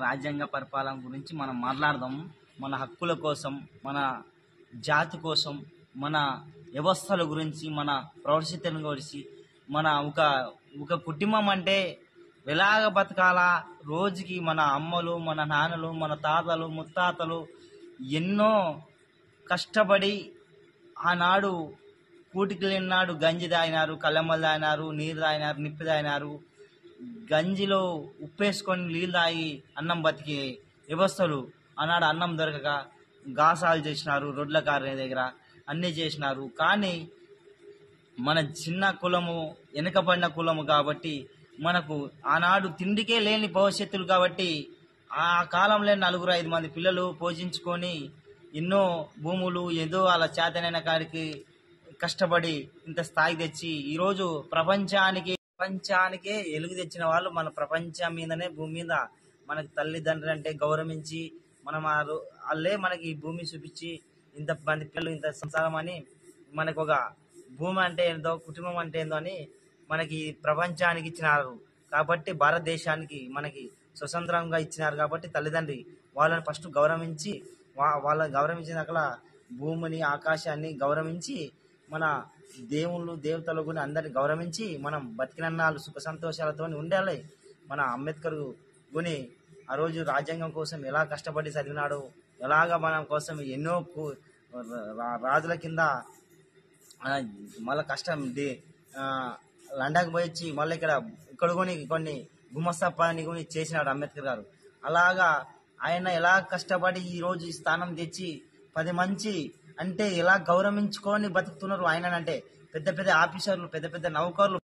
రాజ్యాంగ పరిపాలన గురించి మనం మాట్లాడదాం. మన హక్కుల కోసం, మన జాతి కోసం, మన వ్యవస్థల గురించి, మన ప్రవర్తితను గురించి, మన ఒక ఒక కుటుంబం అంటే ఎలాగ బతకాలా, రోజుకి మన అమ్మలు, మన నాన్నలు, మన తాతలు, ముత్తాతలు ఎన్నో కష్టపడి ఆనాడు కూటికి లేనాడు గంజి తాగినారు, కళ్ళమ్మలు తాగినారు, నీరు తాగినారు, నిప్పు తాగినారు. గంజిలో ఉప్పేసుకొని నీళ్ళు తాగి అన్నం బతికే వ్యవస్థలు. ఆనాడు అన్నం దొరకక గాసాలు చేసినారు, రొడ్ల కారు దగ్గర అన్నీ చేసినారు. కానీ మన చిన్న కులము, వెనుకబడిన కులము కాబట్టి మనకు ఆనాడు తిండికే లేని భవిష్యత్తులు కాబట్టి ఆ కాలంలో 4-5 మంది పిల్లలు పోషించుకొని ఎన్నో భూములు ఏదో అలా చేతనైన కాడికి కష్టపడి ఇంత స్థాయికి తెచ్చి ఈరోజు ప్రపంచానికే ఎలుగు తెచ్చిన వాళ్ళు మన ప్రపంచం మీదనే, భూమి మీద మనకి తల్లిదండ్రులు అంటే గౌరవించి మనం వాళ్ళే మనకి ఈ భూమి చూపించి ఇంత మంది పిల్లలు, ఇంత సంసారం అని మనకు ఒక భూమి అంటే ఏందో, కుటుంబం అంటే ఏందో అని మనకి ప్రపంచానికి ఇచ్చినారు. కాబట్టి భారతదేశానికి మనకి స్వతంత్రంగా ఇచ్చినారు. కాబట్టి తల్లిదండ్రి వాళ్ళని ఫస్ట్ గౌరవించి, వాళ్ళని గౌరవించినాక భూమిని, ఆకాశాన్ని గౌరవించి, మన దేవుళ్ళు దేవతలు కూడా అందరిని గౌరవించి మనం బతికినన్నాళ్ళు సుఖ సంతోషాలతో ఉండాలి. మన అంబేద్కర్ గుని ఆ రోజు రాజ్యాంగం కోసం ఎలా కష్టపడి చదివినాడు, ఎలాగ మన కోసం ఎన్నో రాజుల కింద మళ్ళీ కష్టం లండన్కి పోయి వచ్చి మళ్ళీ ఇక్కడ కొన్ని గుమస్తా పని కొని చేసినాడు అంబేద్కర్ గారు. అలాగా ఆయన ఎలా కష్టపడి ఈ రోజు ఈ స్థానం తెచ్చి 10 మంచి అంటే ఎలా గౌరవించుకొని బతుకుతున్నారు ఆయన. అంటే పెద్ద పెద్ద ఆఫీసర్లు, పెద్ద పెద్ద నౌకర్లు